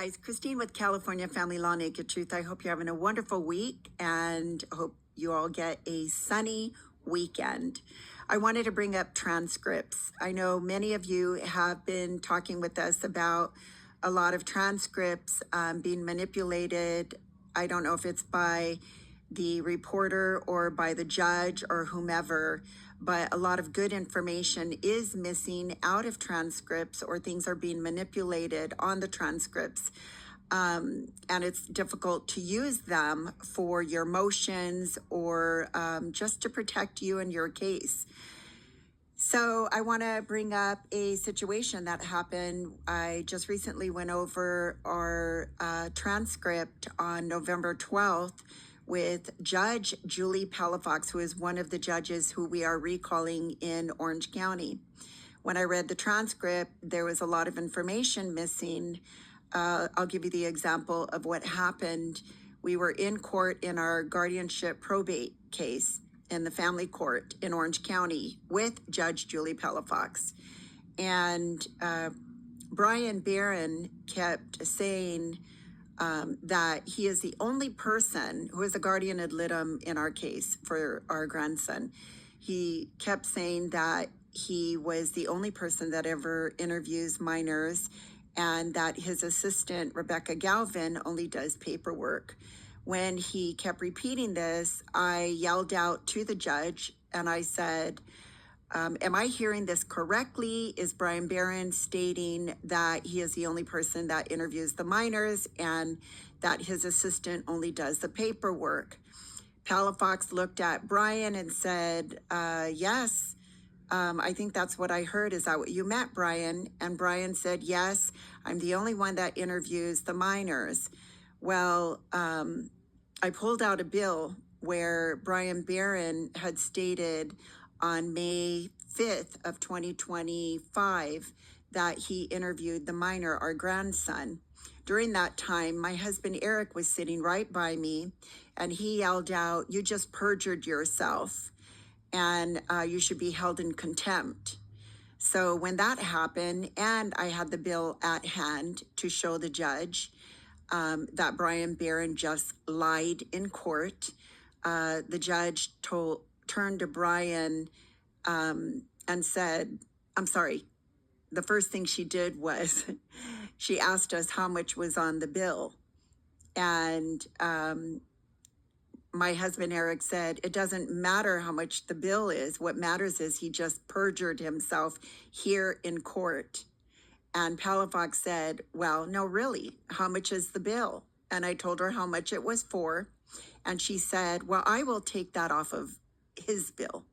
Guys, Christine with California Family Law Naked Truth. I hope you're having a wonderful week and hope you all get a sunny weekend. I wanted to bring up transcripts. I know many of you have been talking with us about a lot of transcripts being manipulated. I don't know if it's by the reporter or by the judge or whomever, but a lot of good information is missing out of transcripts, or things are being manipulated on the transcripts. And it's difficult to use them for your motions or just to protect you and your case. So I want to bring up a situation that happened. I just recently went over our transcript on November 12th with Judge Julie Palafox, who is one of the judges who we are recalling in Orange County. When I read the transcript, there was a lot of information missing. I'll give you the example of what happened. We were in court in our guardianship probate case in the family court in Orange County with Judge Julie Palafox. And Brian Barron kept saying that he is the only person who is a guardian ad litem in our case for our grandson. He kept saying that he was the only person that ever interviews minors, and that his assistant, Rebecca Galvin, only does paperwork. When he kept repeating this, I yelled out to the judge and I said, am I hearing this correctly? Is Brian Barron stating that he is the only person that interviews the minors and that his assistant only does the paperwork? Palafox looked at Brian and said, yes, I think that's what I heard. Is that what you meant, Brian? And Brian said, yes, I'm the only one that interviews the minors. Well, I pulled out a bill where Brian Barron had stated on May 5th of 2025 that he interviewed the minor, our grandson. During that time, my husband Eric was sitting right by me, and he yelled out, "You just perjured yourself, and you should be held in contempt." So when that happened, and I had the bill at hand to show the judge that Brian Barron just lied in court, the judge turned to Brian and said, I'm sorry, the first thing she did was she asked us how much was on the bill. And my husband Eric said, it doesn't matter how much the bill is. What matters is he just perjured himself here in court. And Palafox said, well, no, really, how much is the bill? And I told her how much it was for. And she said, well, I will take that off of his bill.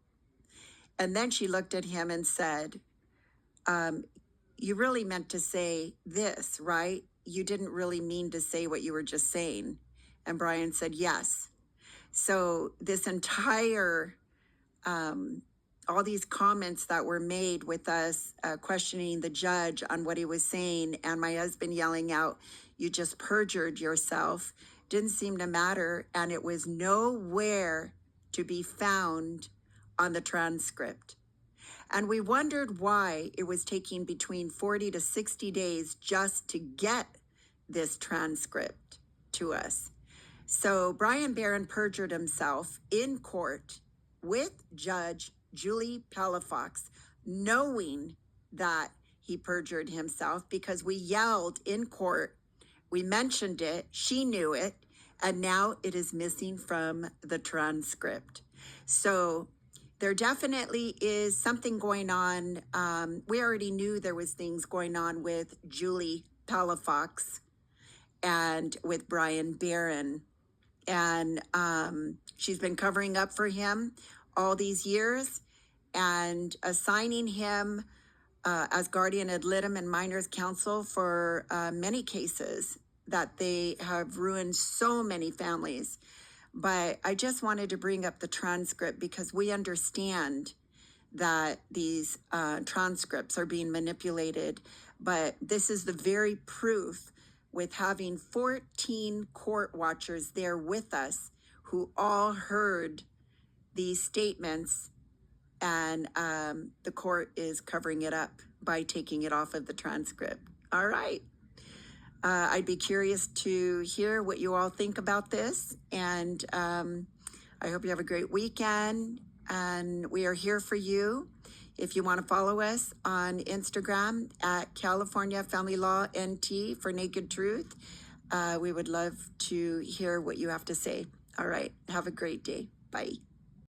And then she looked at him and said, you really meant to say this, right? You didn't really mean to say what you were just saying. And Brian said, yes. So this entire, all these comments that were made with us questioning the judge on what he was saying, and my husband yelling out, you just perjured yourself, didn't seem to matter. And it was nowhere to be found on the transcript. And we wondered why it was taking between 40 to 60 days just to get this transcript to us. So Brian Barron perjured himself in court with Judge Julie Palafox, knowing that he perjured himself, because we yelled in court, we mentioned it, she knew it, and now it is missing from the transcript. So there definitely is something going on. We already knew there was things going on with Julie Palafox and with Brian Barron. And she's been covering up for him all these years and assigning him as guardian ad litem and minors counsel for many cases that they have ruined so many families. But I just wanted to bring up the transcript because we understand that these transcripts are being manipulated. But this is the very proof, with having 14 court watchers there with us who all heard these statements, and the court is covering it up by taking it off of the transcript. All right. I'd be curious to hear what you all think about this. And I hope you have a great weekend. And we are here for you. If you want to follow us on Instagram at California Family Law NT for Naked Truth, we would love to hear what you have to say. All right. Have a great day. Bye.